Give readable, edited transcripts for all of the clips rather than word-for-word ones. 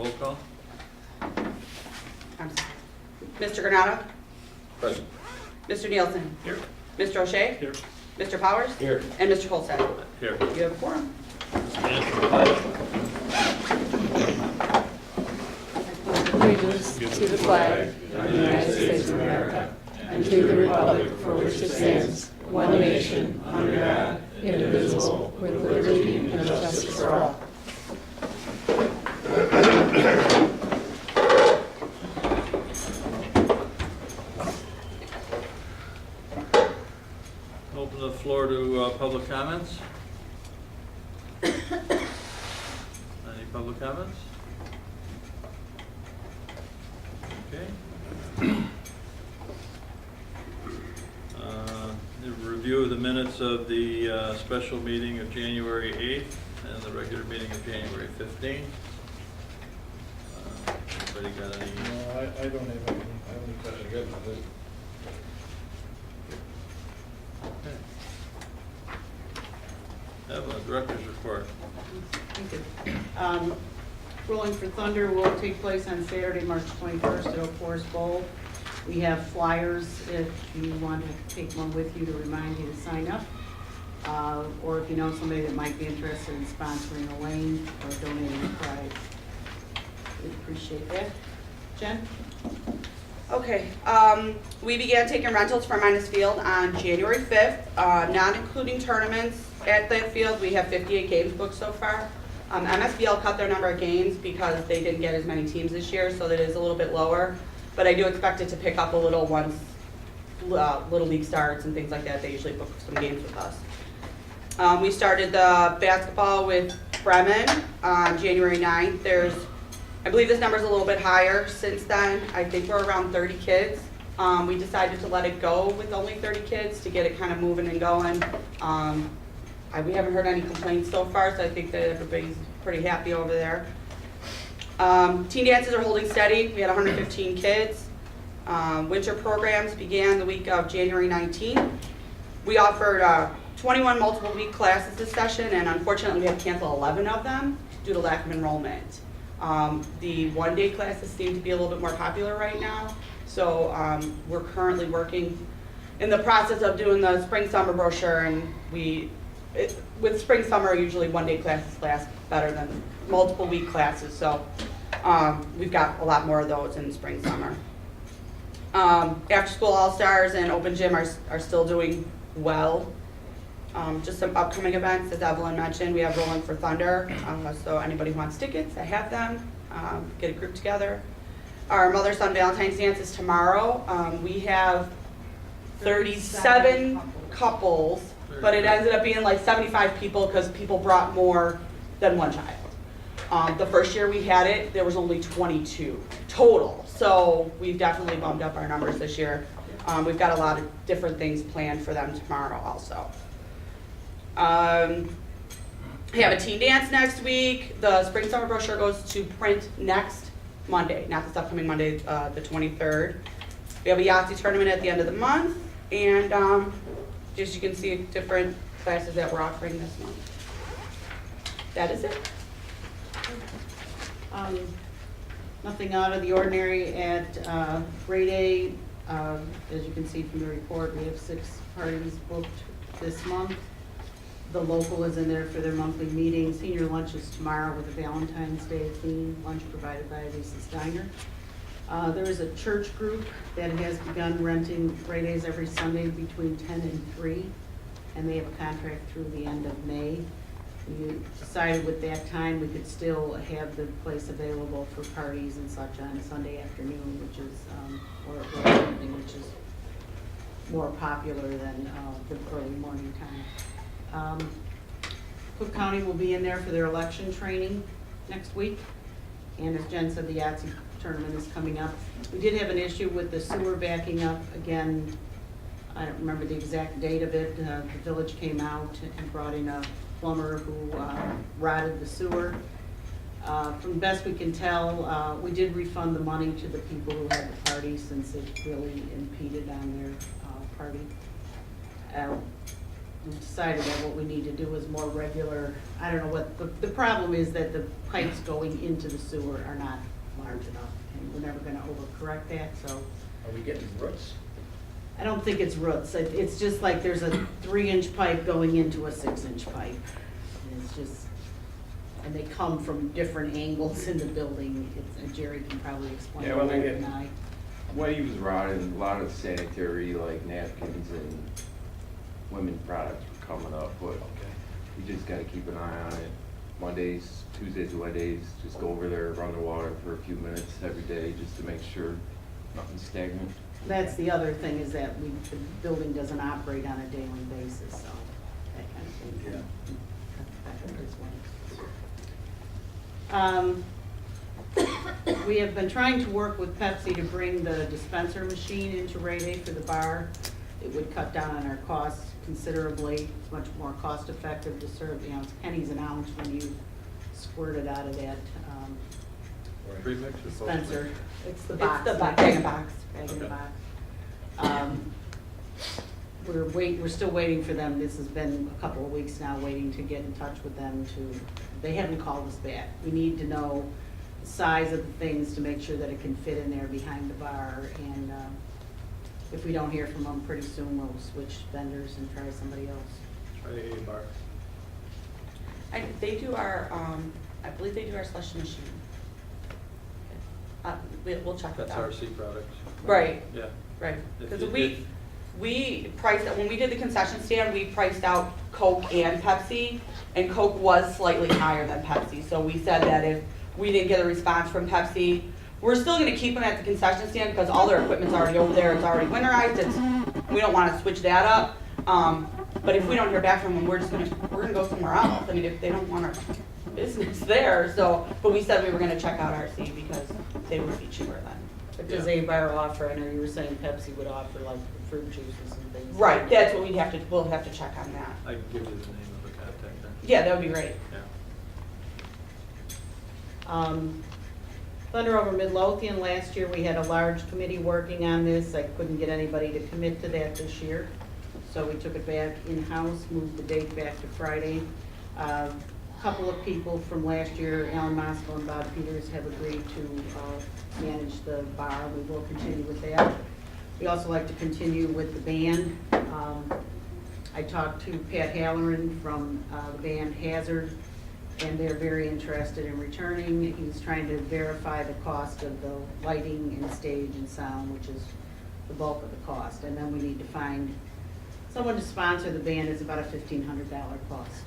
Roll call. I'm sorry. Mr. Granado? Present. Mr. Nielsen? Here. Mr. O'Shea? Here. Mr. Powers? Here. And Mr. Holstead? Here. You have a quorum. Stand for the pledge. Allegiance to the flag of the United States of America and to the republic for which it stands, one nation, under God, indivisible, with liberty and justice for all. Open the floor to public comments. Any public comments? Okay. The review of the minutes of the special meeting of January 8th and the regular meeting of January 15th. Anybody got any? No, I don't have any, I only touched it again on this. Okay. Have a director's report. Thank you. Rolling for Thunder will take place on Saturday, March 21st at Oak Forest Bowl. We have flyers if you want to take one with you to remind you to sign up. Or if you know somebody that might be interested in sponsoring a lane or donating a prize. We'd appreciate that. Jen? Okay, we began taking rentals from Minus Field on January 5th, not including tournaments at that field. We have 58 games booked so far. MSBL cut their number of games because they didn't get as many teams this year, so that is a little bit lower. But I do expect it to pick up a little once Little League starts and things like that. They usually book some games with us. We started the basketball with Bremen on January 9th. I believe this number's a little bit higher since then. I think we're around 30 kids. We decided to let it go with only 30 kids to get it kind of moving and going. We haven't heard any complaints so far, so I think that everybody's pretty happy over there. Teen dances are holding steady. We had 115 kids. Winter programs began the week of January 19th. We offered 21 multiple week classes this session, and unfortunately we had to cancel 11 of them due to lack of enrollment. The one-day classes seem to be a little bit more popular right now, so we're currently working in the process of doing the spring-summer brochure, and with spring-summer, usually one-day classes last better than multiple week classes, so we've got a lot more of those in spring-summer. After-school all-stars and open gym are still doing well. Just some upcoming events, as Evelyn mentioned, we have Rolling for Thunder, so anybody who wants tickets, I have them. Get a group together. Our Mother-Son Valentine's Dance is tomorrow. We have 37 couples, but it ended up being like 75 people because people brought more than one child. The first year we had it, there was only 22 total, so we've definitely bumped up our numbers this year. We've got a lot of different things planned for them tomorrow also. We have a teen dance next week. The spring summer brochure goes to print next Monday, not this upcoming Monday, the 23rd. We have a Yahtzee tournament at the end of the month, and as you can see, different classes that we're offering this month. That is it. Nothing out of the ordinary at grade A. As you can see from the report, we have 6 parties booked this month. The local is in there for their monthly meeting. Senior lunch is tomorrow with a Valentine's Day theme, lunch provided by Lisa's Diner. There is a church group that has begun renting grade A's every Sunday between 10 and 3, and they have a contract through the end of May. We decided with that time we could still have the place available for parties and such on Sunday afternoon, which is, or evening, which is more popular than the early morning time. Cook County will be in there for their election training next week. And as Jen said, the Yahtzee tournament is coming up. We did have an issue with the sewer backing up again. I don't remember the exact date of it. The village came out and brought in a plumber who rotted the sewer. From the best we can tell, we did refund the money to the people who had the party since it really impeded on their party. we decided that what we need to do is more regular, I don't know what, the problem is that the pipes going into the sewer are not large enough, and we're never gonna overcorrect that, so. Are we getting roots? I don't think it's roots, it's just like there's a 3-inch pipe going into a 6-inch pipe. And it's just, and they come from different angles in the building, and Jerry can probably explain Yeah, well, better they than get- I. Waves rotted, a lot of sanitary, like napkins and women's products were coming up, but Okay. you just gotta keep an eye on it. Mondays, Tuesdays, Wednesdays, just go over there, run the water for a few minutes every day, just to make sure nothing's stagnant. That's the other thing, is that the building doesn't operate on a daily basis, so that kind of thing. can affect it as well. We have been trying to work with Pepsi to bring the dispenser machine into Rite Aid for the bar. It would cut down on our costs considerably. It's much more cost effective to serve, it's pennies an ounce when you squirt it out of that Premix or dispenser. It's the It's box. the bag in a box. Bag in a Okay. box. We're still waiting for them. This has been a couple of weeks now, waiting to get in touch with them they haven't called us back. We need to know the size of the things to make sure that it can fit in there behind the bar, and, if we don't hear from them pretty soon, we'll switch vendors and try somebody else. Try a bar. They do our, I believe they do our slush machine. We'll check with That's them. RC products. Right, Yeah. right. If Because you- we priced, when we did the concession stand, we priced out Coke and Pepsi, and Coke was slightly higher than Pepsi. So we said that if we didn't get a response from Pepsi, we're still gonna keep them at the concession stand because all their equipment's already over there, it's already winterized, we don't wanna switch that up. But if we don't hear back from them, we're gonna go somewhere else. I mean, if they don't want our business there, so, but we said we were gonna check out RC because they would be cheaper then. But does a bar offer, I know you were saying Pepsi would offer like fruit juices and things. Right, that's what we'll have to check on that. I can give you the name of the contact then. Yeah, that would be great. Yeah. Thunder over Midlothian, last year we had a large committee working on this. I couldn't get anybody to commit to that this year. So we took it back in-house, moved the date back to Friday. A couple of people from last year, Alan Moscow and Bob Peters, have agreed to manage the bar. We will continue with that. We also like to continue with the band. I talked to Pat Halloran from the band Hazard, and they're very interested in returning. He's trying to verify the cost of the lighting and stage and sound, which is the bulk of the cost. And then we need to find someone to sponsor the band. It's about a $1,500 cost.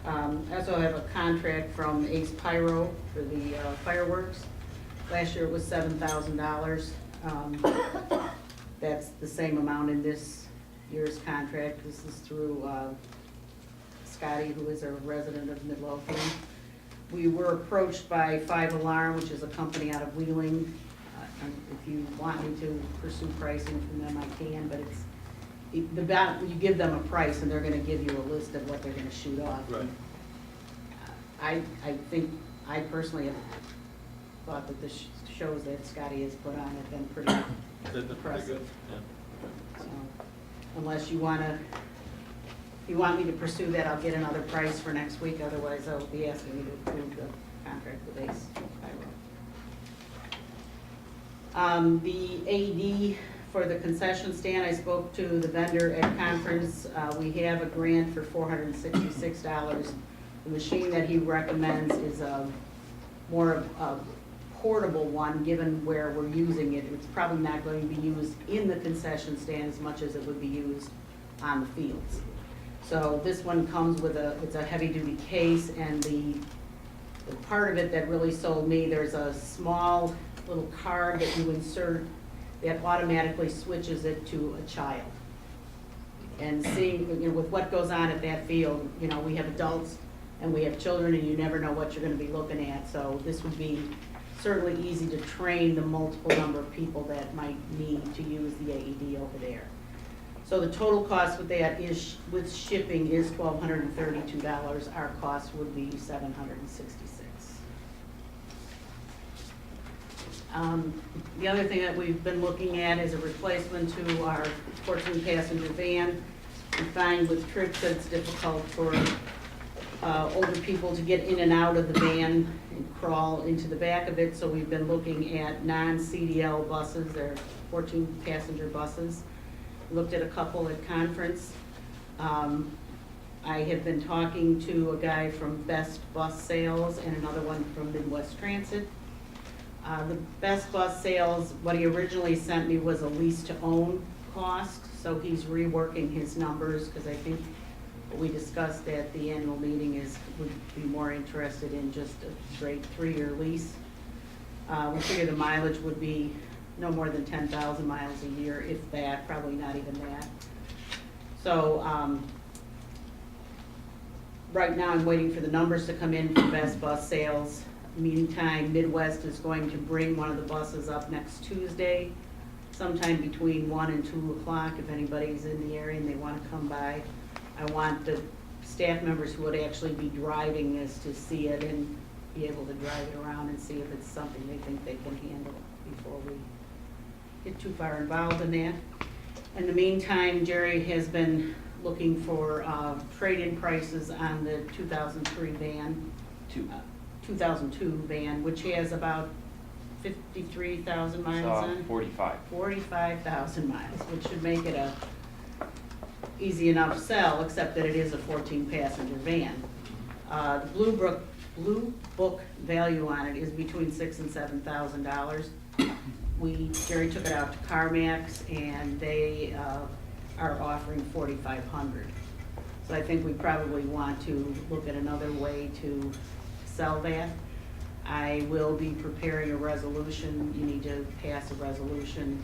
I also have a contract from Ace Pyro for the fireworks. Last year it was $7,000. That's the same amount in this year's contract. This is through Scotty, who is a resident of Midlothian. We were approached by 5 Alarm, which is a company out of Wheeling. And if you want me to pursue pricing from them, I can, but it's, you give them a price and they're gonna give you a list of what they're gonna shoot off. Right. I think, I personally have thought that the shows that Scotty has put on have been pretty They've been pretty impressive. good. Yeah. So, unless you if you want me to pursue that, I'll get another price for next week, otherwise I'll be asking you to approve the contract with Ace Pyro. The AED for the concession stand, I spoke to the vendor at conference. We have a grant for $466. The machine that he recommends is more of a portable one, given where we're using it. It's probably not going to be used in the concession stand as much as it would be used on the fields. So this one comes with it's a heavy-duty case, and the part of it that really sold me, there's a small little card that you insert that automatically switches it to a child. And seeing, with what goes on at that field, we have adults and we have children, and you never know what you're gonna be looking at. So this would be certainly easy to train the multiple number of people that might need to use the AED over there. So the total cost with that is, with shipping, is $1,232. Our cost would be $766. The other thing that we've been looking at is a replacement to our 14-passenger van. We find with trips that it's difficult for older people to get in and out of the van and crawl into the back of it, so we've been looking at non-CDL buses, they're 14-passenger buses. Looked at a couple at conference. I have been talking to a guy from Best Bus Sales and another one from Midwest Transit. The Best Bus Sales, what he originally sent me was a lease-to-own cost, so he's reworking his numbers, because I think what we discussed at the annual meeting is, would be more interested in just a straight 3-year lease. We figure the mileage would be no more than 10,000 miles a year, if that, probably not even that. So, right now I'm waiting for the numbers to come in from Best Bus Sales. Meantime, Midwest is going to bring one of the buses up next Tuesday, sometime between 1 and 2 o'clock, if anybody's in the area and they want to come by. I want the staff members who would actually be driving this to see it and be able to drive it around and see if it's something they think they can handle before we get too far involved in that. In the meantime, Jerry has been looking for trade-in prices on the 2003 van. 2002 van, which has about 53,000 miles on. 45,000 miles, which should make it a easy enough sell, except that it is a 14-passenger van. The Blue Book value on it is between $6,000 and $7,000. Jerry took it out to CarMax, and they are offering $4,500. So I think we probably want to look at another way to sell that. I will be preparing a resolution. You need to pass a resolution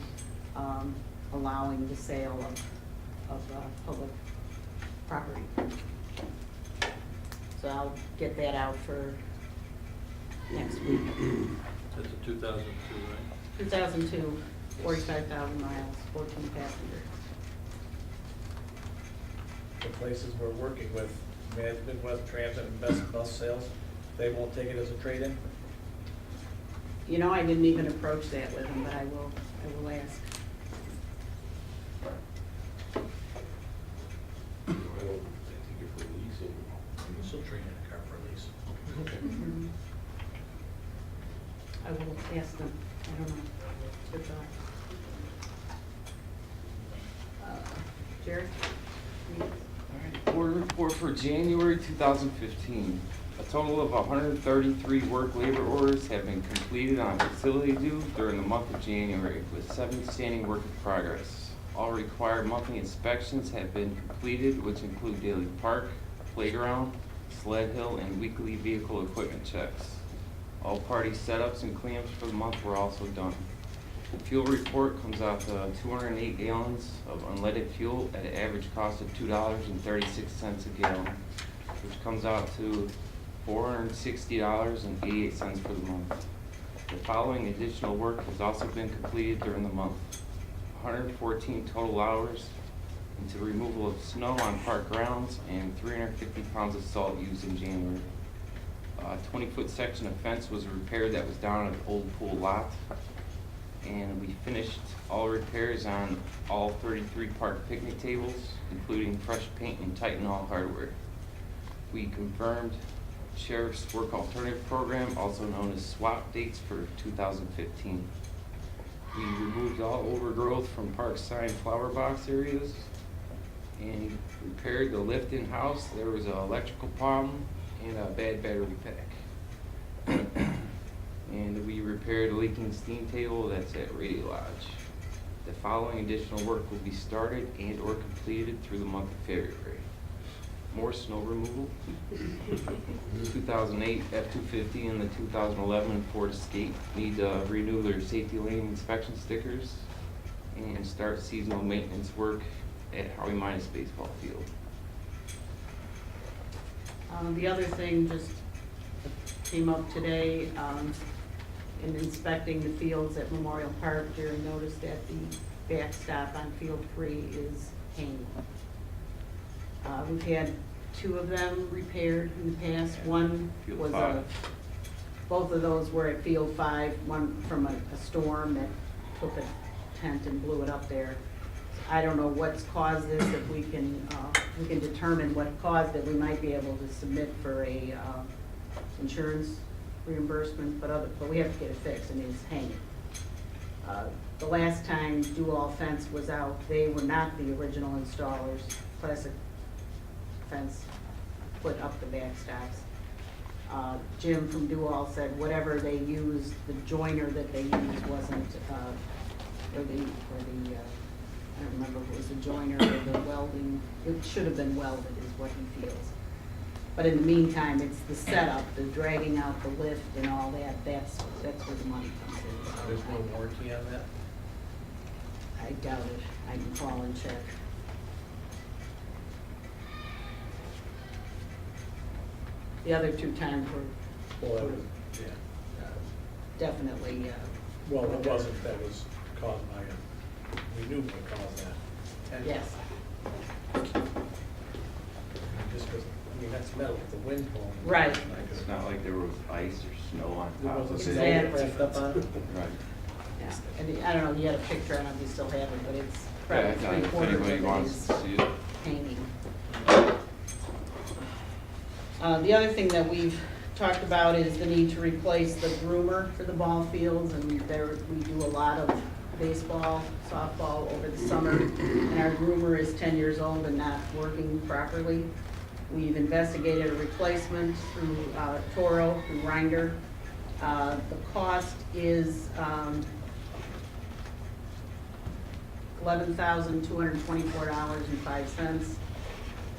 allowing the sale of public property. So I'll get that out for next week. That's a 2002, right? 2002, 45,000 miles, 14 passenger. The places we're working with, Midwest Transit and Best Bus Sales, they won't take it as a trade-in? You know, I didn't even approach that with him, but I will ask. I think if we're leasing, You can still trade in a car for a lease. Mhm. I will ask them, I don't know. Good thought. Jerry? Board report for January 2015. A total of 133 work labor orders have been completed on facility due during the month of January, with 7 standing work in progress. All required monthly inspections have been completed, which include daily park, playground, sled hill, and weekly vehicle equipment checks. All party setups and cleanups for the month were also done. The fuel report comes out to 208 gallons of unleaded fuel at an average cost of $2.36 a gallon, which comes out to $460.88 for the month. The following additional work has also been completed during the month. 114 total hours into removal of snow on park grounds and 350 pounds of salt used in January. A 20-foot section of fence was repaired that was down at the old pool lot. And we finished all repairs on all 33 park picnic tables, including fresh paint and Titanol hardware. We confirmed Sheriff's Work Alternative Program, also known as SWAP dates for 2015. We removed all overgrowth from park sign flower box areas and repaired the lift in-house. There was an electrical problem and a bad battery pack. And we repaired a leaking steam table that's at Radio Lodge. The following additional work will be started and or completed through the month of February. More snow removal. 2008 F-250 and the 2011 Ford Escape need to renew their safety lane inspection stickers and start seasonal maintenance work at Howie Minus baseball field. The other thing just came up today, in inspecting the fields at Memorial Park, Jerry noticed that the backstop on Field 3 is hanging. We've had 2 of them repaired in the past. One Field was 5. both of those were at Field 5, one from a storm that took a tent and blew it up there. I don't know what's caused this. If we can determine what caused it, we might be able to submit for a insurance reimbursement, but we have to get it fixed. I mean, it's hanging. The last time Do-All Fence was out, they were not the original installers. Classic Fence put up the backstops. Jim from Do-All said whatever they used, the joiner that they used wasn't, I don't remember if it was the joiner or the welding, it should have been welded is what he feels. But in the meantime, it's the setup, the dragging out the lift and all that, that's where the money comes in. So There's no warranty on that? I doubt it. I can call and check. The other two times were Well, that was, yeah. definitely, Well, it wasn't, that was caused by a, we knew what caused that. And yes. Just because, I mean, that's metal, the wind blowing. Right. It's not like there was ice or snow on There top of wasn't it. snow wrapped up on it? Right. Yeah. And I don't know, you had a picture, I don't know if you still have it, but it's Yeah, probably if 3/4 of anybody it wants is to see it. painting. The other thing that we've talked about is the need to replace the groomer for the ball fields, and we do a lot of baseball, softball over the summer, and our groomer is 10 years old and not working properly. We've investigated a replacement through Toro, through Reinder. The cost is $11,224.05.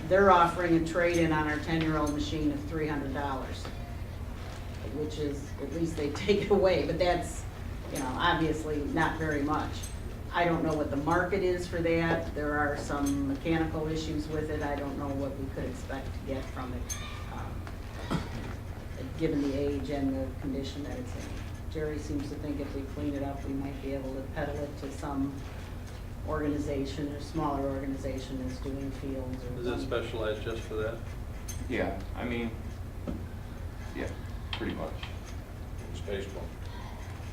They're offering a trade-in on our 10-year-old machine of $300, which is, at least they take it away, but that's, you know, obviously not very much. I don't know what the market is for that. There are some mechanical issues with it. I don't know what we could expect to get from it, given the age and the condition that it's in. Jerry seems to think if we clean it up, we might be able to peddle it to some organization or smaller organization that's doing fields or. Is it specialized just for that? Yeah, I mean, yeah, pretty much. It's baseball.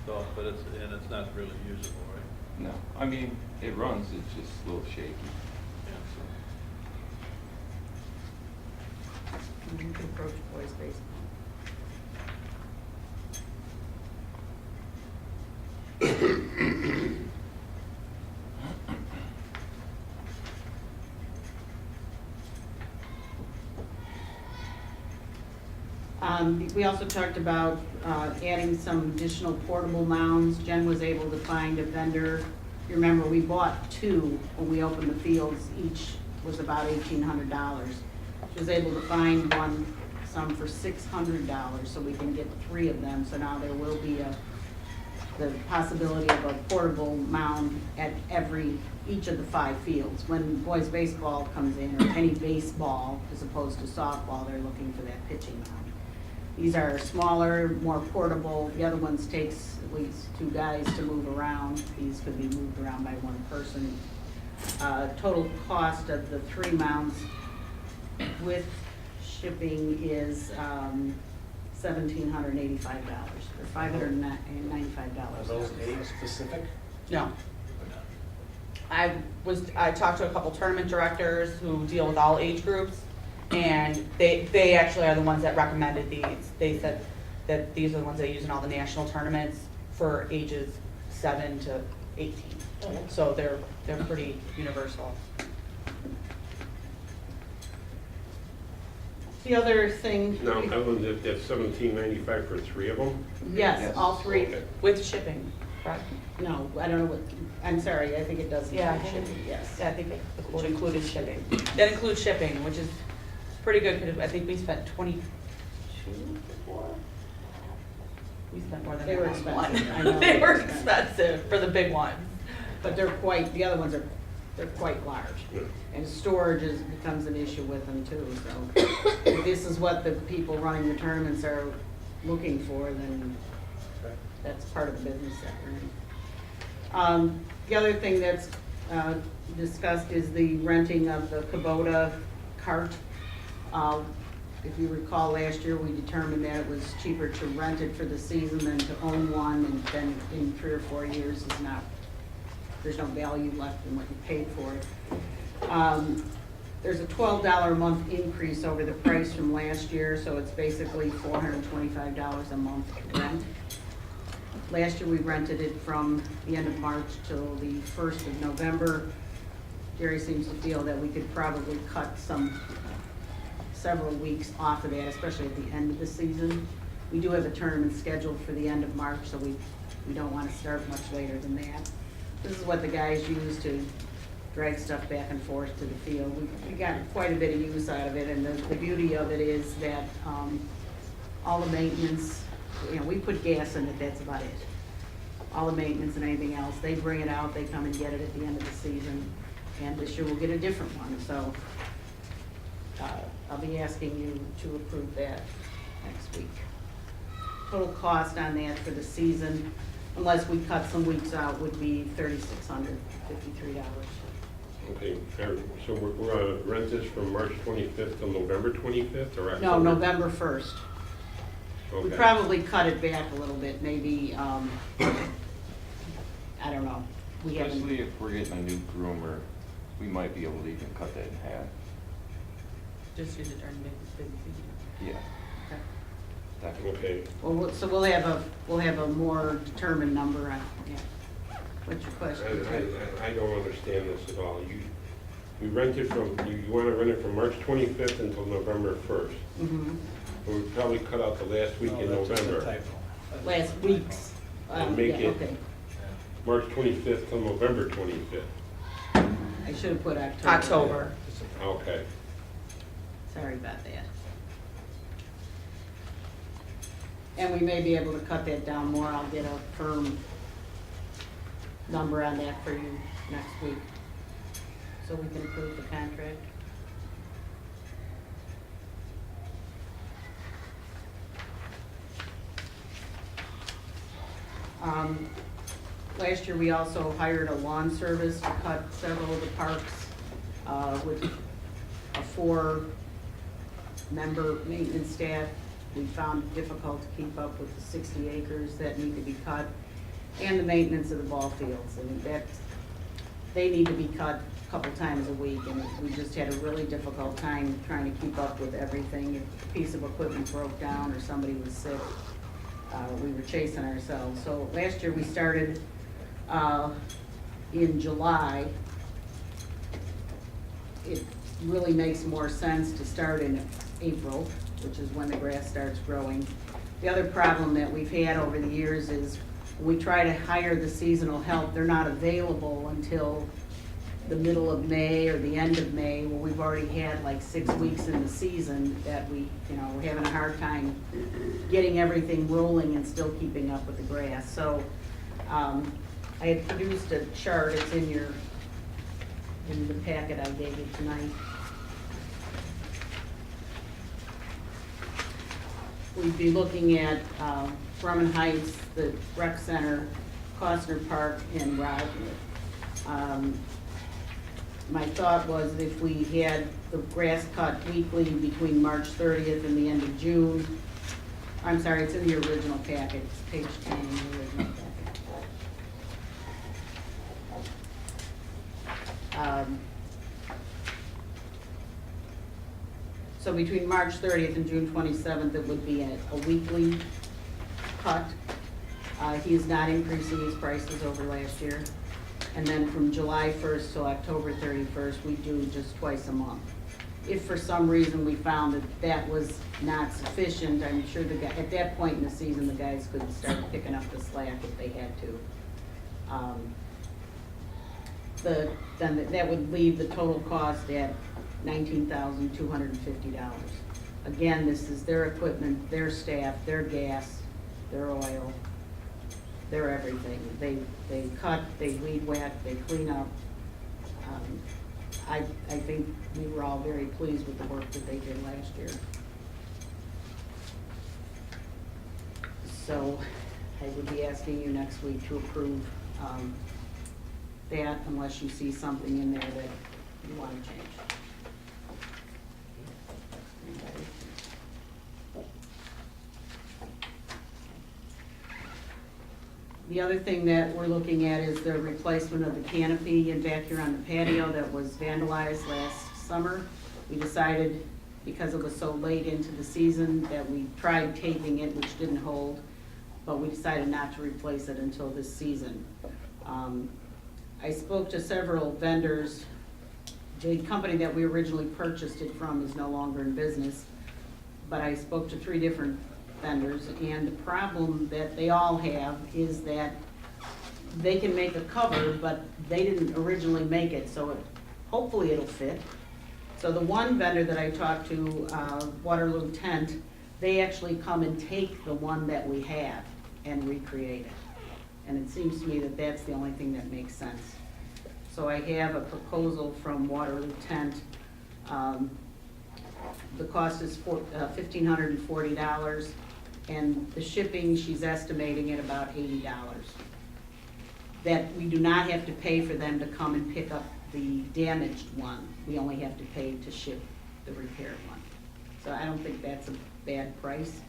So, but it's not really usable, right? No, I mean, it runs, it's just a little shaky. You can approach boys baseball. We also talked about adding some additional portable mounds. Jen was able to find a vendor. You remember, we bought two when we opened the fields. Each was about $1,800. She was able to find some for $600, so we can get 3 of them. So now there will be the possibility of a portable mound at each of the 5 fields. When boys baseball comes in, or any baseball as opposed to softball, they're looking for that pitching mound. These are smaller, more portable. The other ones takes at least 2 guys to move around. These could be moved around by 1 person. Total cost of the 3 mounts with shipping is $1,785, or $595. Are those age specific? No. I talked to a couple tournament directors who deal with all age groups, and they actually are the ones that recommended these. They said that these are the ones they use in all the national tournaments for ages 7 to 18. So they're pretty universal. The other thing. Now, Ellen, that's $17.95 for 3 of them? Yes, Yes. all 3. Okay. With shipping, correct? No, I don't know what, I'm sorry, I think it does Yeah, include shipping, yes. Yeah, I think the quote included shipping. That includes shipping, which is pretty good, because I think we spent 22 before. We spent more than They were that on one. expensive, I know. They were expensive for the big ones. But the other ones they're quite large. Yeah. And storage becomes an issue with them too, so if this is what the people running the tournaments are looking for, then Okay. that's part of the business that we're in. The other thing that's discussed is the renting of the Kubota cart. If you recall, last year, we determined that it was cheaper to rent it for the season than to own one, and then in 3 or 4 years is not there's no value left in what you paid for it. There's a $12 a month increase over the price from last year, so it's basically $425 a month to rent. Last year, we rented it from the end of March till the 1st of November. Jerry seems to feel that we could probably cut several weeks off of that, especially at the end of the season. We do have a tournament scheduled for the end of March, so we don't want to start much later than that. This is what the guys use to drag stuff back and forth to the field. We got quite a bit of use out of it, and the beauty of it is that all the maintenance, we put gas in it, that's about it. All the maintenance and anything else, they bring it out, they come and get it at the end of the season, and this year we'll get a different one, so I'll be asking you to approve that next week. Total cost on that for the season, unless we cut some weeks out, would be $3,653. Okay, so we're gonna rent this from March 25th till November 25th, or October? No, November 1st. We Okay. probably cut it back a little bit, maybe, I don't know. We haven't, Especially if we're getting a new groomer, we might be able to even cut that in half. just use it during the busy season. Yeah, Okay. definitely. Okay, Well, so we'll have a more determined number on, yeah. What's your question? I don't understand this at all. We rent it from, you wanna rent it from March 25th until November 1st. Mm-hmm. We would probably cut out the last week in No, that's just a November. typo. Last week's. And make Yeah, it- okay. March 25th till November 25th. I should have put October. October. Okay. Sorry about that. And we may be able to cut that down more. I'll get a firm number on that for you next week, so we can approve the contract. Last year, we also hired a lawn service to cut several of the parks with a 4-member maintenance staff. We found it difficult to keep up with the 60 acres that need to be cut and the maintenance of the ball fields. And they need to be cut a couple times a week, and we just had a really difficult time trying to keep up with everything. If a piece of equipment broke down or somebody was sick, we were chasing ourselves. So last year, we started in July. It really makes more sense to start in April, which is when the grass starts growing. The other problem that we've had over the years is when we try to hire the seasonal help, they're not available until the middle of May or the end of May. Well, we've already had like 6 weeks in the season that we're having a hard time getting everything rolling and still keeping up with the grass. So I had produced a chart, it's in the packet I gave you tonight. We'd be looking at Drummond Heights, the rec center, Costner Park, and Rodwood. My thought was if we had the grass cut weekly between March 30th and the end of June, I'm sorry, it's in the original packet, it's page 10 in the original packet. So between March 30th and June 27th, it would be a weekly cut. He is not increasing his prices over last year. And then from July 1st till October 31st, we do just twice a month. If for some reason we found that that was not sufficient, I'm sure at that point in the season, the guys could start picking up the slack if they had to. Then that would leave the total cost at $19,250. Again, this is their equipment, their staff, their gas, their oil, their everything. They cut, they weed whack, they clean up. I think we were all very pleased with the work that they did last year. So I would be asking you next week to approve that unless you see something in there that you want to change. Anybody? The other thing that we're looking at is the replacement of the canopy and back here on the patio that was vandalized last summer. We decided, because it was so late into the season, that we tried taping it, which didn't hold, but we decided not to replace it until this season. I spoke to several vendors. The company that we originally purchased it from is no longer in business, but I spoke to 3 different vendors, and the problem that they all have is that they can make a cover, but they didn't originally make it, so hopefully it'll fit. So the one vendor that I talked to, Waterloo Tent, they actually come and take the one that we have and recreate it. And it seems to me that that's the only thing that makes sense. So I have a proposal from Waterloo Tent. The cost is $1,540, and the shipping, she's estimating at about $80. That we do not have to pay for them to come and pick up the damaged one. We only have to pay to ship the repaired one. So I don't think that's a bad price.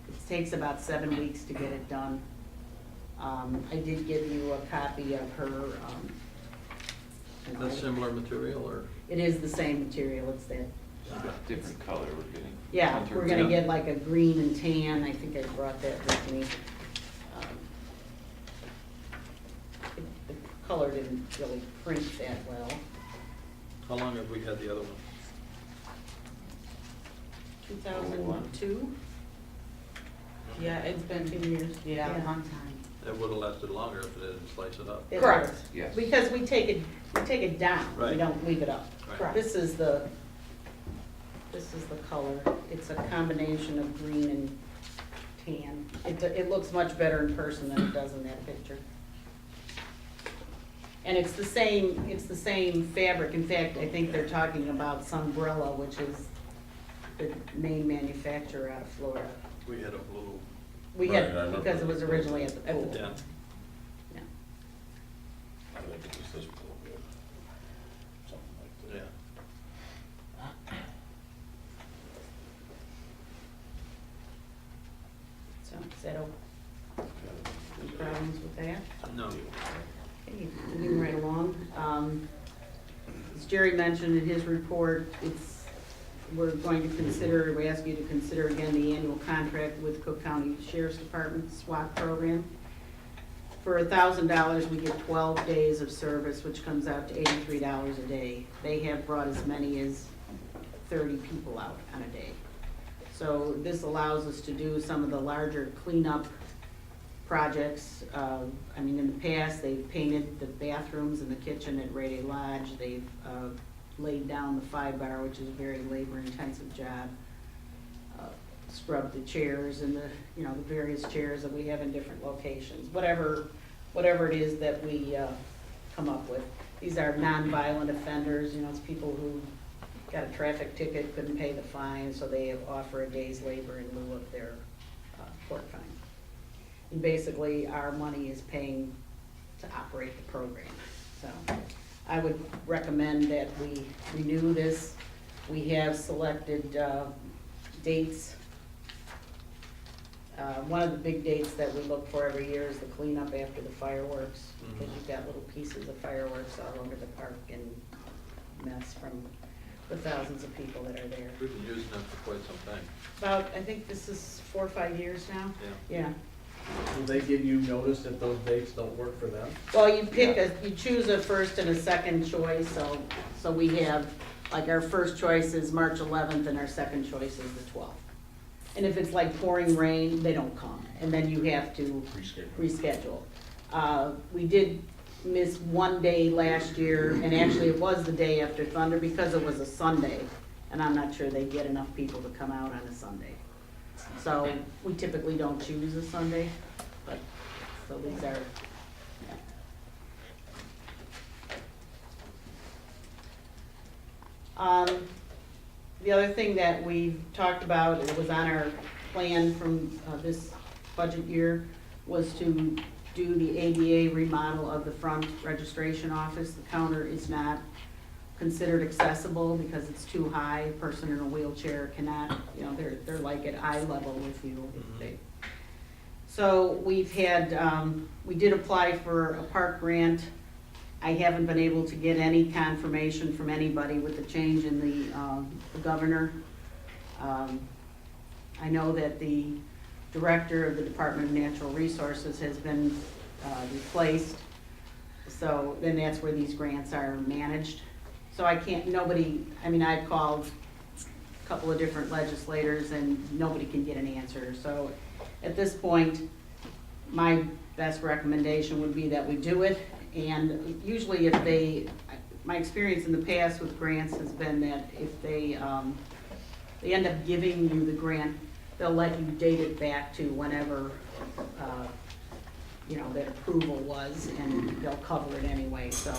It takes about 7 weeks to get it done. I did give you a copy of her. That's similar material, or? It is the same material, it's that. Different color we're getting. Yeah, we're gonna Yeah. get like a green and tan, I think I brought that with me. The color didn't really print that well. How long have we had the other one? 2002? Yeah, it's been 2 years. Yeah, a long time. It would have lasted longer if it didn't slice it up. It Correct. was. Yes. Because we take it down, we Right. don't leave it up. Right. Correct. This is the color. It's a combination of green and tan. It looks much better in person than it does in that picture. And it's the same fabric. In fact, I think they're talking about Sunbrella, which is the main manufacturer out of Florida. We had a blue, We Right, I had, remember. because it was originally at the pool. yeah. Yeah. I think it was this blue here. Something like that. Yeah. So, is that any problems with that? No. Okay, moving right along. As Jerry mentioned in his report, we're going to consider, we ask you to consider again the annual contract with Cook County Sheriff's Department SWAT program. For $1,000, we get 12 days of service, which comes out to $83 a day. They have brought as many as 30 people out on a day. So this allows us to do some of the larger cleanup projects. I mean, in the past, they've painted the bathrooms and the kitchen at Rayleigh Lodge. They've laid down the 5-bar, which is a very labor-intensive job. Scrubbed the chairs and the various chairs that we have in different locations. Whatever it is that we come up with. These are non-violent offenders. It's people who got a traffic ticket, couldn't pay the fine, so they offer a day's labor in lieu of their court fine. And basically, our money is paying to operate the program. So I would recommend that we renew this. We have selected dates. One of the big dates that we look for every year is the cleanup after the fireworks, because you've got little pieces of fireworks all over the park and mess from the thousands of people that are there. We've been using them for quite some time. About, I think this is 4 or 5 years now. Yeah. Yeah. Will they give you notice if those dates don't work for them? Well, you choose a first and a second choice, so we have, like, our first choice is March 11th and our second choice is the 12th. And if it's like pouring rain, they don't come, and then you have to reschedule. We did miss one day last year, and actually it was the day after Thunder because it was a Sunday, and I'm not sure they get enough people to come out on a Sunday. So we typically don't choose a Sunday, but, so these are, yeah. The other thing that we talked about, it was on our plan from this budget year, was to do the ADA remodel of the front registration office. The counter is not considered accessible because it's too high. A person in a wheelchair cannot, they're like at eye level with you. So we've had, we did apply for a park grant. I haven't been able to get any confirmation from anybody with the change in the governor. I know that the director of the Department of Natural Resources has been replaced. So then that's where these grants are managed. So I can't, nobody, I mean, I've called a couple of different legislators and nobody can get an answer. So at this point, my best recommendation would be that we do it. And usually if they, my experience in the past with grants has been that if they end up giving you the grant, they'll let you date it back to whenever, you know, that approval was, and they'll cover it anyway, so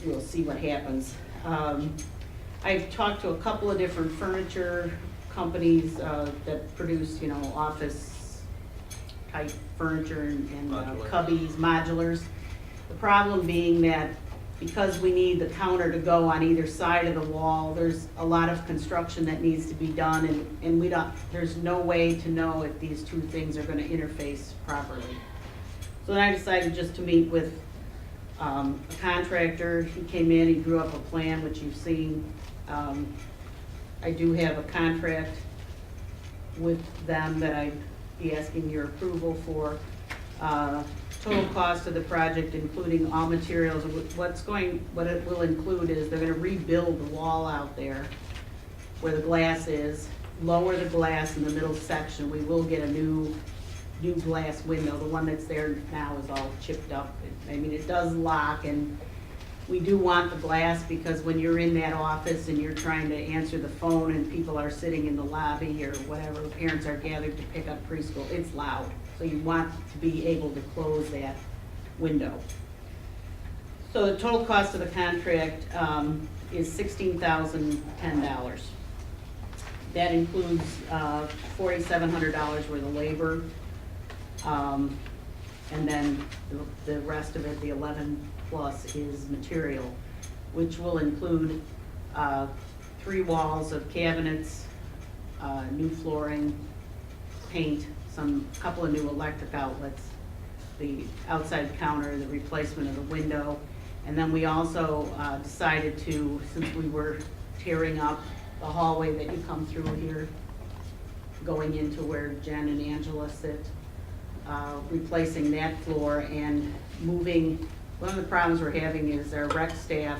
we'll see what happens. I've talked to a couple of different furniture companies that produce, you know, office type furniture and Modular. cubbies, modulars. The problem being that because we need the counter to go on either side of the wall, there's a lot of construction that needs to be done, and we don't, there's no way to know if these two things are gonna interface properly. So then I decided just to meet with a contractor. He came in, he drew up a plan, which you've seen. I do have a contract with them that I'd be asking your approval for. Total cost of the project, including all materials, what it will include is they're gonna rebuild the wall out there where the glass is, lower the glass in the middle section. We will get a new glass window. The one that's there now is all chipped up. I mean, it does lock, and we do want the glass because when you're in that office and you're trying to answer the phone and people are sitting in the lobby or whatever, parents are gathered to pick up preschool, it's loud. So you want to be able to close that window. So the total cost of the contract is $16,010. That includes $4,700 worth of labor, and then the rest of it, the 11 plus, is material, which will include 3 walls of cabinets, new flooring, paint, couple of new electric outlets, the outside counter, the replacement of the window. And then we also decided to, since we were tearing up the hallway that you come through here, going into where Jen and Angela sit, replacing that floor and moving. One of the problems we're having is our rec staff,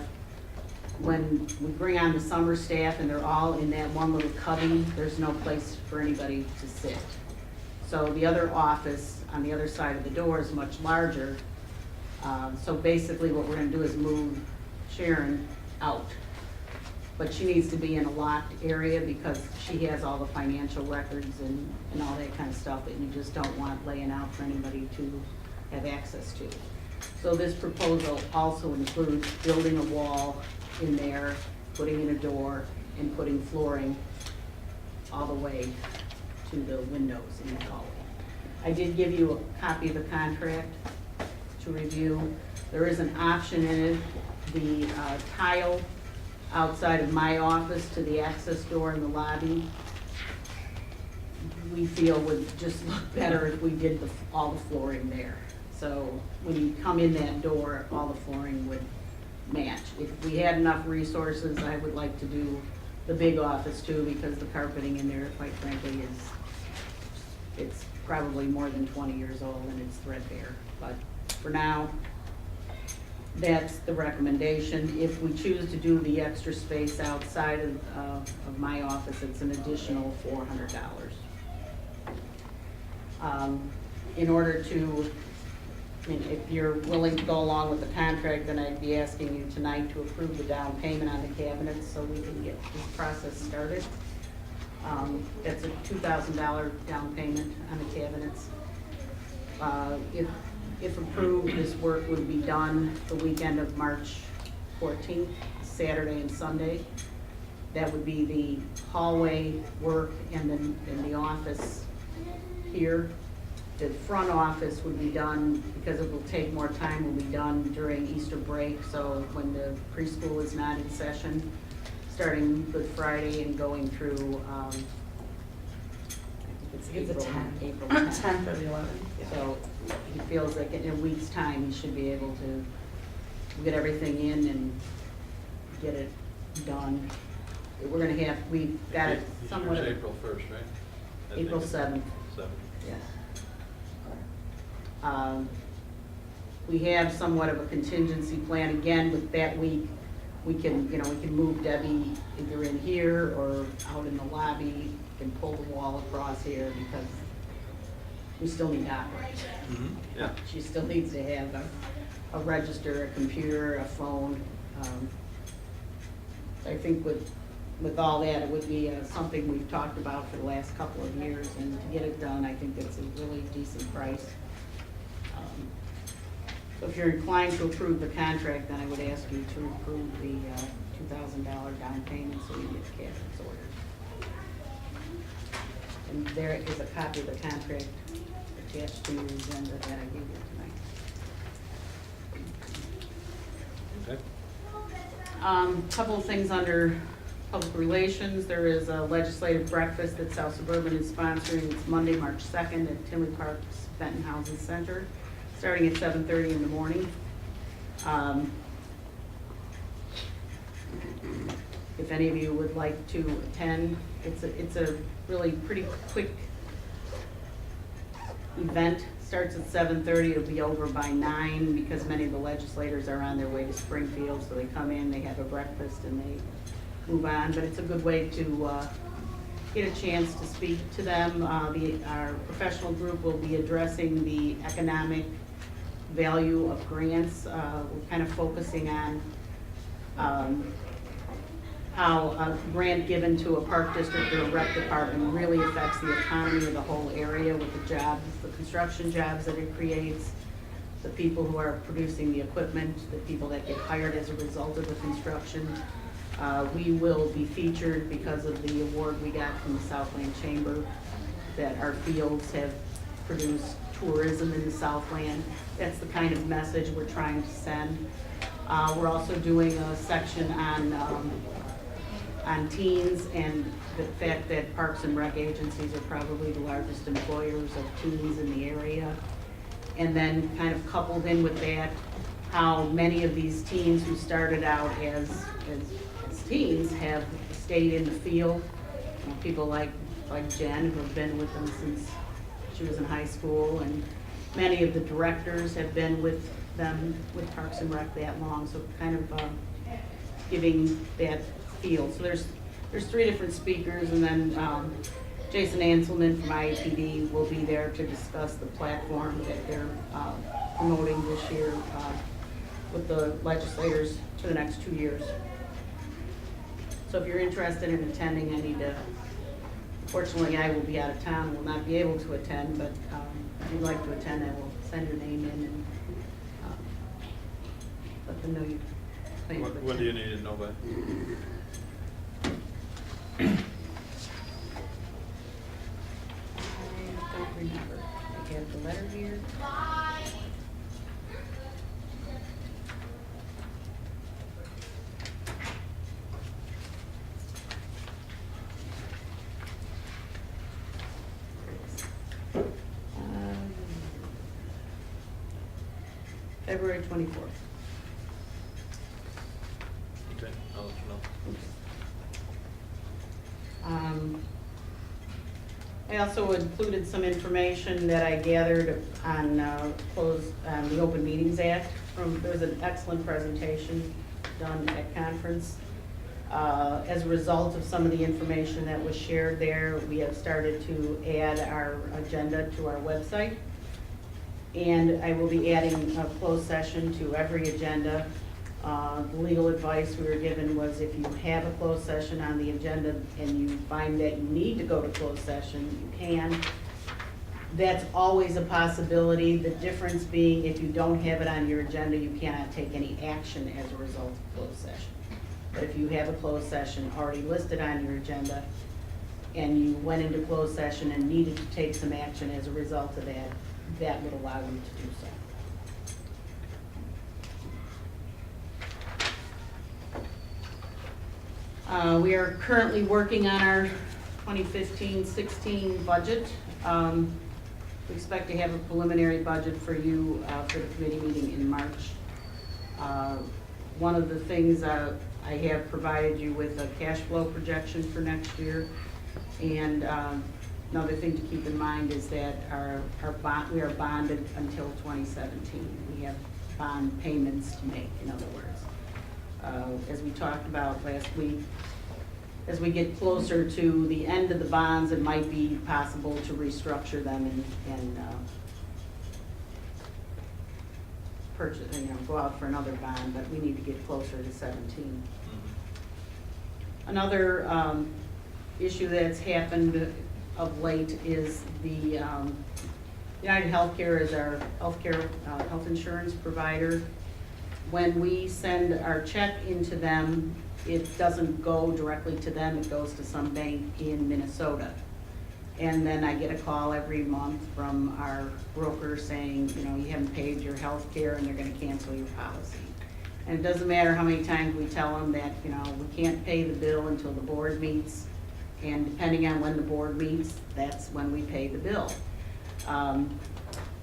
when we bring on the summer staff and they're all in that one little cubby, there's no place for anybody to sit. So the other office on the other side of the door is much larger. So basically what we're gonna do is move Sharon out. But she needs to be in a locked area because she has all the financial records and all that kind of stuff that you just don't want laying out for anybody to have access to. So this proposal also includes building a wall in there, putting in a door, and putting flooring all the way to the windows in the hallway. I did give you a copy of the contract to review. There is an option in it, the tile outside of my office to the access door in the lobby, we feel would just look better if we did all the flooring there. So when you come in that door, all the flooring would match. If we had enough resources, I would like to do the big office too, because the carpeting in there, quite frankly, it's probably more than 20 years old and it's threadbare. But for now, that's the recommendation. If we choose to do the extra space outside of my office, it's an additional $400. In order to, I mean, if you're willing to go along with the contract, then I'd be asking you tonight to approve the down payment on the cabinets so we can get this process started. That's a $2,000 down payment on the cabinets. If approved, this work would be done the weekend of March 14th, Saturday and Sunday. That would be the hallway work and then in the office here. The front office would be done, because it will take more time, will be done during Easter break, so when the preschool is not in session, starting Good Friday and going through, I think it's It's a April, 10. April 10th. 10th or the 11th. yeah. So he feels like in a week's time, he should be able to get everything in and get it done. We're gonna have, we've got it somewhat. Yours April 1st, right? I think April it's 7th. 7th. Yes. We have somewhat of a contingency plan, again, with that week, we can, we can move Debbie either in here or out in the lobby, can pull the wall across here, because we still need to operate. Yeah. She still needs to have a register, a computer, a phone. I think with all that, it would be something we've talked about for the last couple of years, and to get it done, I think that's a really decent price. So if you're inclined to approve the contract, then I would ask you to approve the $2,000 down payment so you get the cabinets ordered. And there is a copy of the contract attached to your agenda that I gave you tonight. Okay. Couple of things under public relations. There is a legislative breakfast that South Suburban is sponsoring. It's Monday, March 2nd at Tinley Park's Benton Housing Center, starting at 7:30 in the morning. If any of you would like to attend, it's a really pretty quick event. Starts at 7:30, it'll be over by 9, because many of the legislators are on their way to Springfield, so they come in, they have a breakfast, and they move on. But it's a good way to get a chance to speak to them. Our professional group will be addressing the economic value of grants. We're kind of focusing on how a grant given to a park district or a rec department really affects the economy of the whole area with the jobs, the construction jobs that it creates, the people who are producing the equipment, the people that get hired as a result of the construction. We will be featured because of the award we got from the Southland Chamber, that our fields have produced tourism in the Southland. That's the kind of message we're trying to send. We're also doing a section on teens and the fact that parks and rec agencies are probably the largest employers of teens in the area. And then kind of coupled in with that, how many of these teens who started out as teens have stayed in the field. People like Jen, who have been with them since she was in high school, and many of the directors have been with them, with Parks and Rec that long, so kind of giving that feel. So there's 3 different speakers, and then Jason Anselman from IAPD will be there to discuss the platform that they're promoting this year with the legislators for the next 2 years. So if you're interested in attending, I need to, unfortunately, I will be out of town, will not be able to attend, but if you'd like to attend, I will send your name in and let them know you plan to attend. When do you need to know by? I don't remember. I have the letter here. February 24th. Okay, I'll let you know. I also included some information that I gathered on the Open Meetings Act. There was an excellent presentation done at conference. As a result of some of the information that was shared there, we have started to add our agenda to our website. And I will be adding a closed session to every agenda. The legal advice we were given was if you have a closed session on the agenda and you find that you need to go to closed session, you can. That's always a possibility. The difference being if you don't have it on your agenda, you cannot take any action as a result of closed session. But if you have a closed session already listed on your agenda and you went into closed session and needed to take some action as a result of that, that would allow you to do so. We are currently working on our 2015-16 budget. We expect to have a preliminary budget for you for the committee meeting in March. One of the things I have provided you with a cash flow projection for next year. And another thing to keep in mind is that we are bonded until 2017. We have bond payments to make, in other words. As we talked about last week, as we get closer to the end of the bonds, it might be possible to restructure them and purchase, go out for another bond, but we need to get closer to 17. Another issue that's happened of late is the United Healthcare is our health insurance provider. When we send our check into them, it doesn't go directly to them, it goes to some bank in Minnesota. And then I get a call every month from our broker saying, you haven't paid your health care and they're gonna cancel your policy. And it doesn't matter how many times we tell them that, we can't pay the bill until the board meets. And depending on when the board meets, that's when we pay the bill.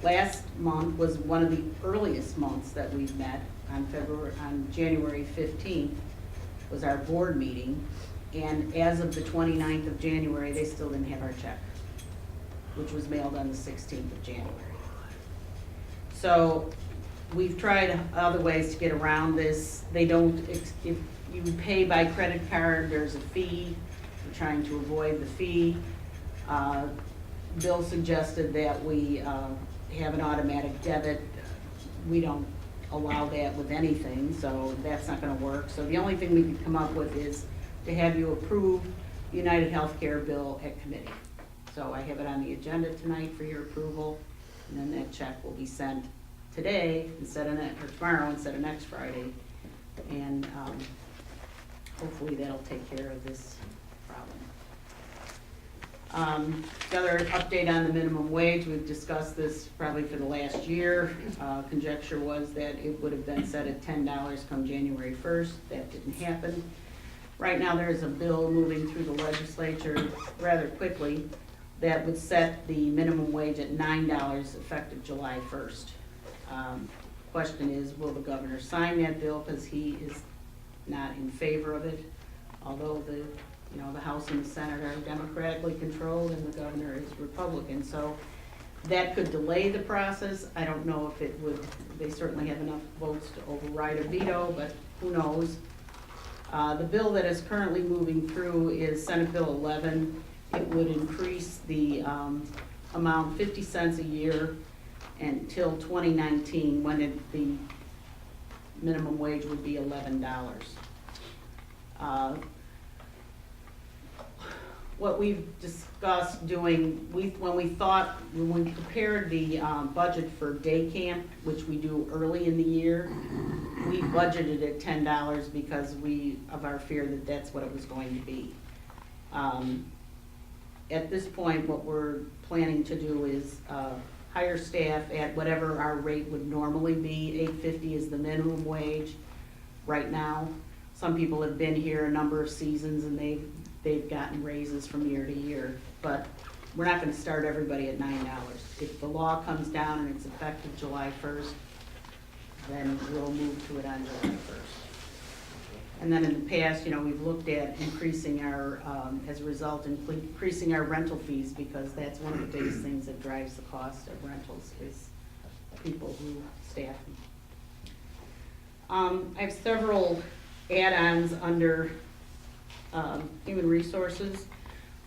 Last month was one of the earliest months that we've met. On January 15th was our board meeting. And as of the 29th of January, they still didn't have our check, which was mailed on the 16th of January. So we've tried other ways to get around this. They don't, if you pay by credit card, there's a fee. We're trying to avoid the fee. Bill suggested that we have an automatic debit. We don't allow that with anything, so that's not gonna work. So the only thing we could come up with is to have you approve the United Healthcare bill at committee. So I have it on the agenda tonight for your approval, and then that check will be sent today or tomorrow instead of next Friday. And hopefully that'll take care of this problem. The other update on the minimum wage, we've discussed this probably for the last year. Conjecture was that it would have been set at $10 come January 1st. That didn't happen. Right now, there is a bill moving through the legislature rather quickly that would set the minimum wage at $9 effective July 1st. Question is, will the governor sign that bill, because he is not in favor of it, although the House and the Senate are democratically controlled and the governor is Republican. So that could delay the process. I don't know if it would, they certainly have enough votes to override a veto, but who knows. The bill that is currently moving through is Senate Bill 11. It would increase the amount 50 cents a year until 2019, when the minimum wage would be $11. What we've discussed doing, when we prepared the budget for day camp, which we do early in the year, we budgeted at $10 because of our fear that that's what it was going to be. At this point, what we're planning to do is hire staff at whatever our rate would normally be. $8.50 is the minimum wage right now. Some people have been here a number of seasons and they've gotten raises from year to year, but we're not gonna start everybody at $9. If the law comes down and it's effective July 1st, then we'll move to it on July 1st. And then in the past, we've looked at increasing our, as a result, increasing our rental fees, because that's one of the biggest things that drives the cost of rentals is people who staff them. I have several add-ons under human resources.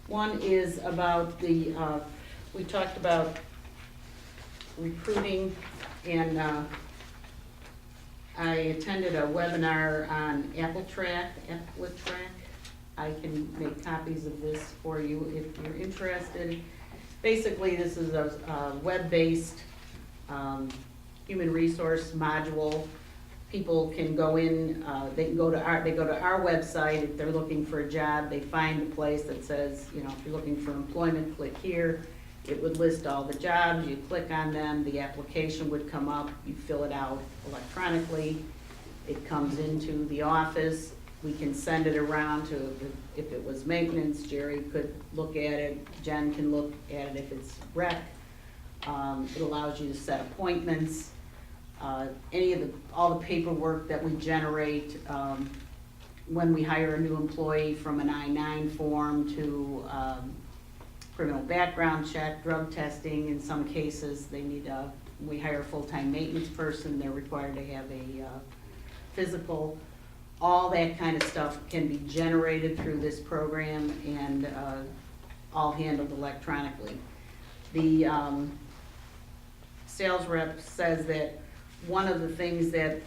One is about we talked about recruiting, and I attended a webinar on Appletrack. I can make copies of this for you if you're interested. Basically, this is a web-based human resource module. People can go in, they go to our website. If they're looking for a job, they find a place that says, if you're looking for employment, click here. It would list all the jobs. You click on them, the application would come up, you fill it out electronically. It comes into the office. We can send it around to, if it was maintenance, Jerry could look at it, Jen can look at it if it's rec. It allows you to set appointments. All the paperwork that we generate, when we hire a new employee, from an I-9 form to criminal background check, drug testing. In some cases, we hire a full-time maintenance person, they're required to have a physical. All that kind of stuff can be generated through this program and all handled electronically. The sales rep says that one of the things that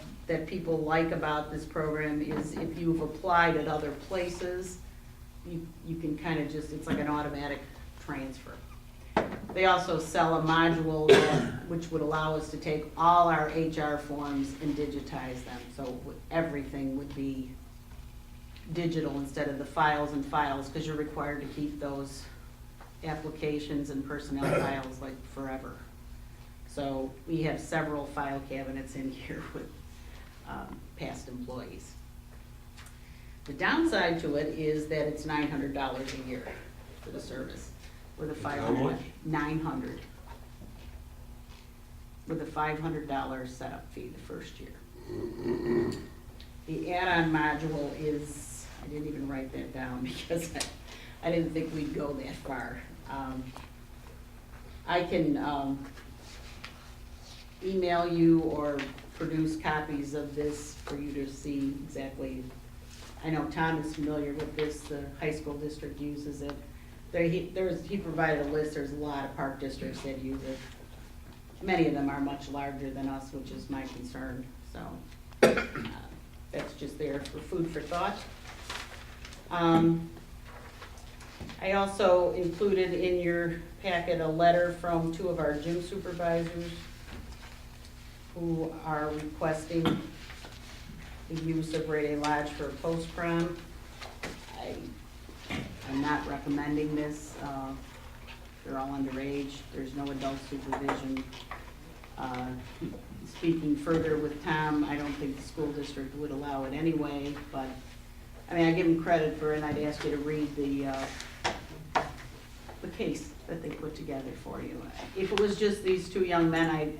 people like about this program is if you've applied at other places, you can kind of just, it's like an automatic transfer. They also sell a module which would allow us to take all our HR forms and digitize them. So everything would be digital instead of the files and files, because you're required to keep those applications and personnel files like forever. So we have several file cabinets in here with past employees. The downside to it is that it's $900 a year for the service. With a How much? $900. With a $500 setup fee the first year. The add-on module is, I didn't even write that down because I didn't think we'd go that far. I can email you or produce copies of this for you to see exactly. I know Tom is familiar with this, the high school district uses it. He provided a list, there's a lot of park districts that use it. Many of them are much larger than us, which is my concern, so that's just there for food for thought. I also included in your packet a letter from 2 of our gym supervisors who are requesting the use of Brady Lodge for a post-prom. I'm not recommending this. They're all underage. There's no adult supervision. Speaking further with Tom, I don't think the school district would allow it anyway, but, I mean, I give him credit for it, and I'd ask you to read the case that they put together for you. If it was just these 2 young men,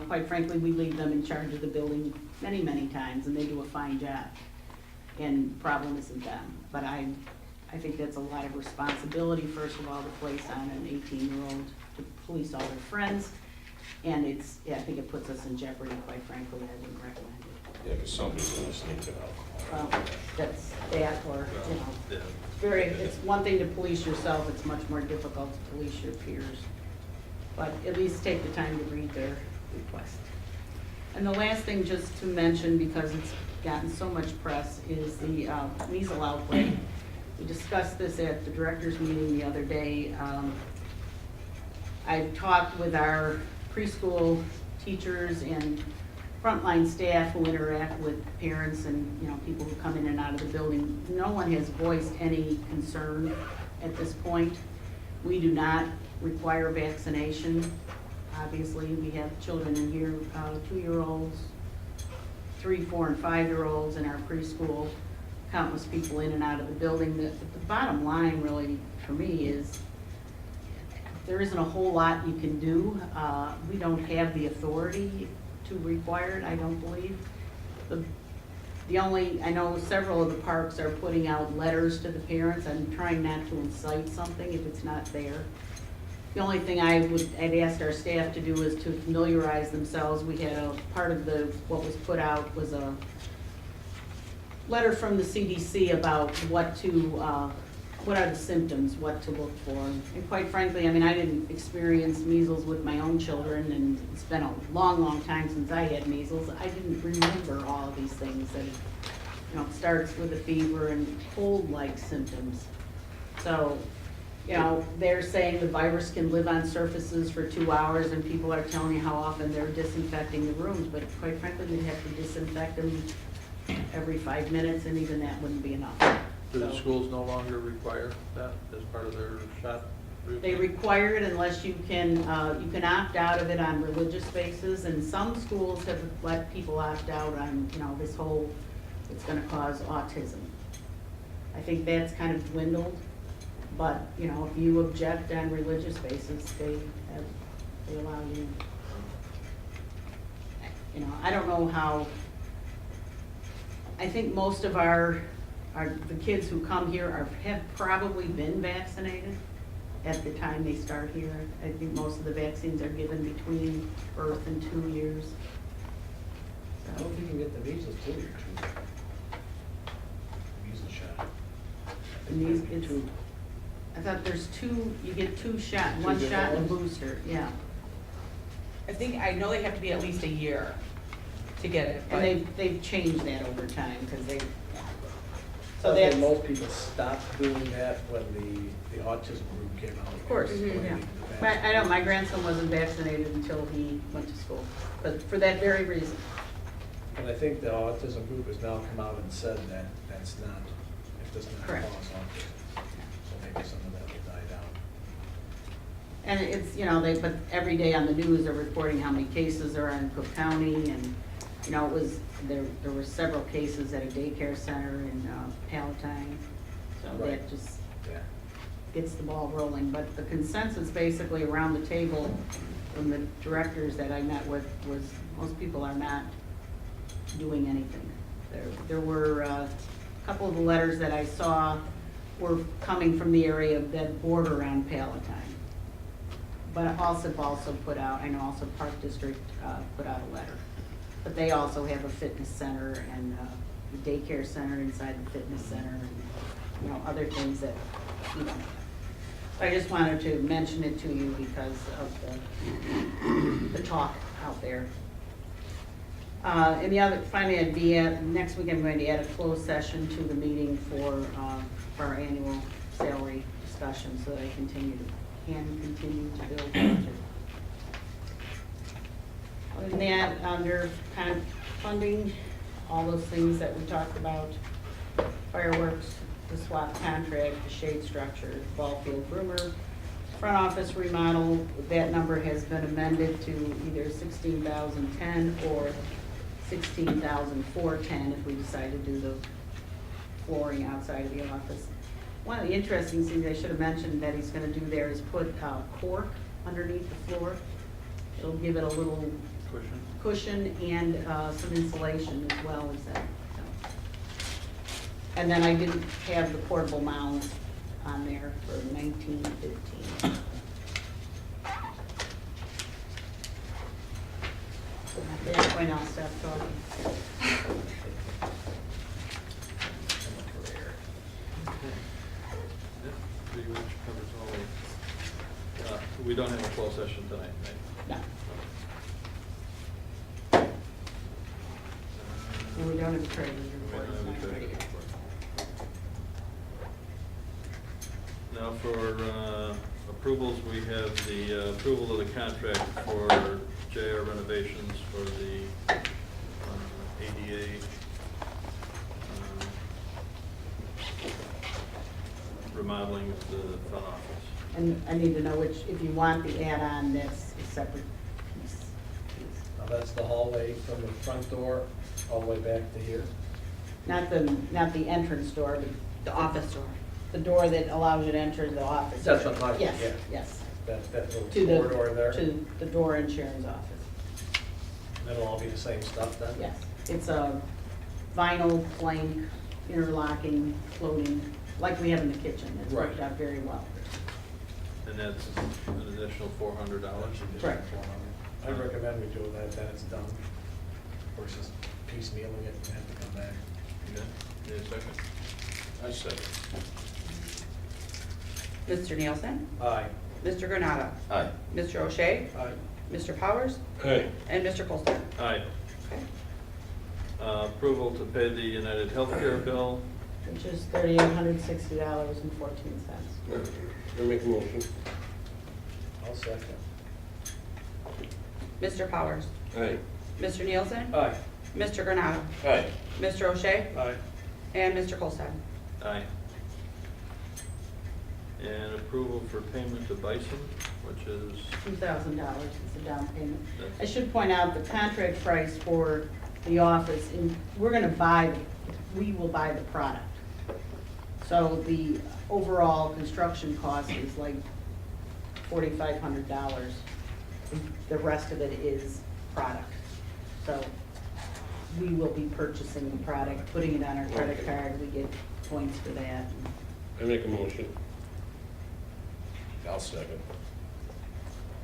quite frankly, we leave them in charge of the building many, many times, and they do a fine job. And the problem isn't them. But I think that's a lot of responsibility, first of all, to place on an 18-year-old to police all their friends. And I think it puts us in jeopardy, quite frankly. I wouldn't recommend it. Yeah, because somebody's gonna sneak it out. That's that, or, Yeah. it's one thing to police yourself, it's much more difficult to police your peers. But at least take the time to read their request. And the last thing just to mention, because it's gotten so much press, is the measles outbreak. We discussed this at the directors meeting the other day. I talked with our preschool teachers and frontline staff who interact with parents and people who come in and out of the building. No one has voiced any concern at this point. We do not require vaccination. Obviously, we have children in here, 2-year-olds, 3, 4, and 5-year-olds in our preschool, countless people in and out of the building. The bottom line really for me is there isn't a whole lot you can do. We don't have the authority to require it, I don't believe. I know several of the parks are putting out letters to the parents. I'm trying not to incite something if it's not there. The only thing I'd asked our staff to do is to familiarize themselves. We had a part of what was put out was a letter from the CDC about what are the symptoms, what to look for. And quite frankly, I mean, I didn't experience measles with my own children, and it's been a long, long time since I had measles. I didn't remember all of these things. That it starts with a fever and cold-like symptoms. So, they're saying the virus can live on surfaces for 2 hours, and people are telling you how often they're disinfecting the rooms. But quite frankly, we'd have to disinfect them every 5 minutes, and even that wouldn't be enough. Do the schools no longer require that as part of their shot routine? They require it unless you can opt out of it on religious basis, and some schools have let people opt out on, this whole, it's gonna cause autism. I think that's kind of dwindled, but, you know, if you object on religious basis, they allow you. You know, I don't know how, I think most of the kids who come here have probably been vaccinated at the time they start here. I think most of the vaccines are given between birth and 2 years. I hope you can get the measles too. Measles shot. And these, I thought there's two, you get 2 shots, 1 different shot and ones? booster, yeah. I know they have to be at least a year to get it, but. And they've changed that over time, because they, so I think that's, most people stopped doing that when the autism group came out. of course, yeah. I know, my grandson wasn't vaccinated until he went to school, but for that very reason. And I think the autism group has now come out and said that that's not, it does not cause Correct. autism. So maybe some of that will die down. And it's, you know, but every day on the news, they're reporting how many cases are in Cook County, and, you know, there were several cases at a daycare center in Palatine. So Right. that just Yeah. gets the ball rolling. But the consensus basically around the table from the directors that I met with was most people are not doing anything. There were a couple of the letters that I saw were coming from the area that border on Palatine. But also put out, I know also Park District put out a letter. But they also have a fitness center and a daycare center inside the fitness center and, you know, other things that, you know. I just wanted to mention it to you because of the talk out there. And the other, finally, next week I'm going to add a closed session to the meeting for our annual salary discussion so that I can continue to build budget. Other than that, under kind of funding, all those things that we talked about, fireworks, the swap contract, the shade structure, ball field groomer, front office remodel, that number has been amended to either 16,010 or 16,410 if we decide to do the flooring outside of the office. One of the interesting things I should have mentioned that he's gonna do there is put cork underneath the floor. It'll give it a little cushion and some insulation as well as that. So. And then I didn't have the portable mounds on there for 1915. At that point, I'll stop talking. Pretty much covers all of, we don't have a closed session tonight, right? No, and we don't have a treasurer's We report. don't have a It's not ready treasurer's yet. report. Now for approvals, we have the approval of the contract for JR renovations for the ADA remodeling of the front office. And I need to know which, if you want the add-on, that's a separate piece. Now that's the hallway from the front door all the way back to here. Not the entrance door, but The office door. the door that allows you to enter the office. That's what I'm talking Yes, about, yeah. yes. That little To the, corridor there. to the door in Sharon's office. That'll all be the same stuff then? Yes, it's a vinyl plank, interlocking, floating, like we have in the kitchen. It's worked Right. out very well. And that's an additional $400. Correct. I recommend we do that, then it's done, versus piecemealing it and have to come back. Okay, need a second? I second. Mr. Nielsen? Aye. Mr. Granado? Aye. Mr. O'Shea? Aye. Mr. Powers? Aye. And Mr. Colston? Aye. Okay. Approval to pay the United Healthcare bill. Which is $3,860.14. I make a motion. I'll second. Mr. Powers? Aye. Mr. Nielsen? Aye. Mr. Granado? Aye. Mr. O'Shea? Aye. And Mr. Colston? Aye. And approval for payment to Bison, which is, $2,000 is a down payment. That's- I should point out the contract price for the office, and we're gonna buy, we will buy the product. So the overall construction cost is like $4,500. The rest of it is product. So we will be purchasing the product, putting it on our credit card, we get points for that. I make a motion. I'll second.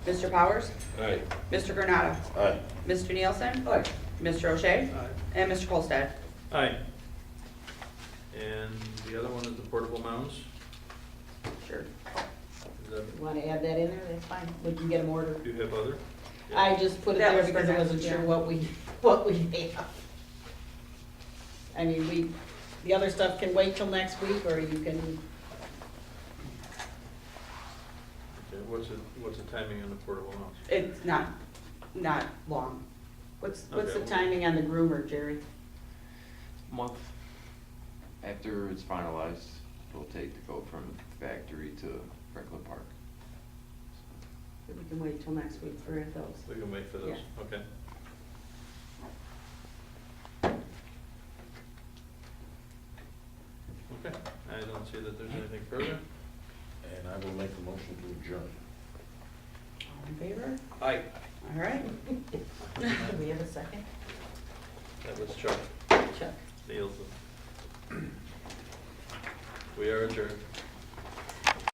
Mr. Powers? Aye. Mr. Granado? Aye. Mr. Nielsen? Aye. Mr. O'Shea? Aye. And Mr. Colstead? Aye. And the other one is the portable mounts. Sure. Is that, You want to add that in there, that's fine, we can get them ordered. do you have other? I just put it That there was for because I next, wasn't sure yeah. what we have. I mean, the other stuff can wait till next week, or you can, Okay, what's the timing on the portable mounts? It's not long. what's Okay, the well- timing on the groomer, Jerry? Month after it's finalized, it'll take to go from factory to Franklin Park. We can wait till next week for those. We can wait for those, Yeah. okay. Okay, I don't see that there's anything further. And I will make a motion to adjourn. All in favor? Aye. All right. Do we have a second? That was Chuck Chuck. Nielsen. We are adjourned.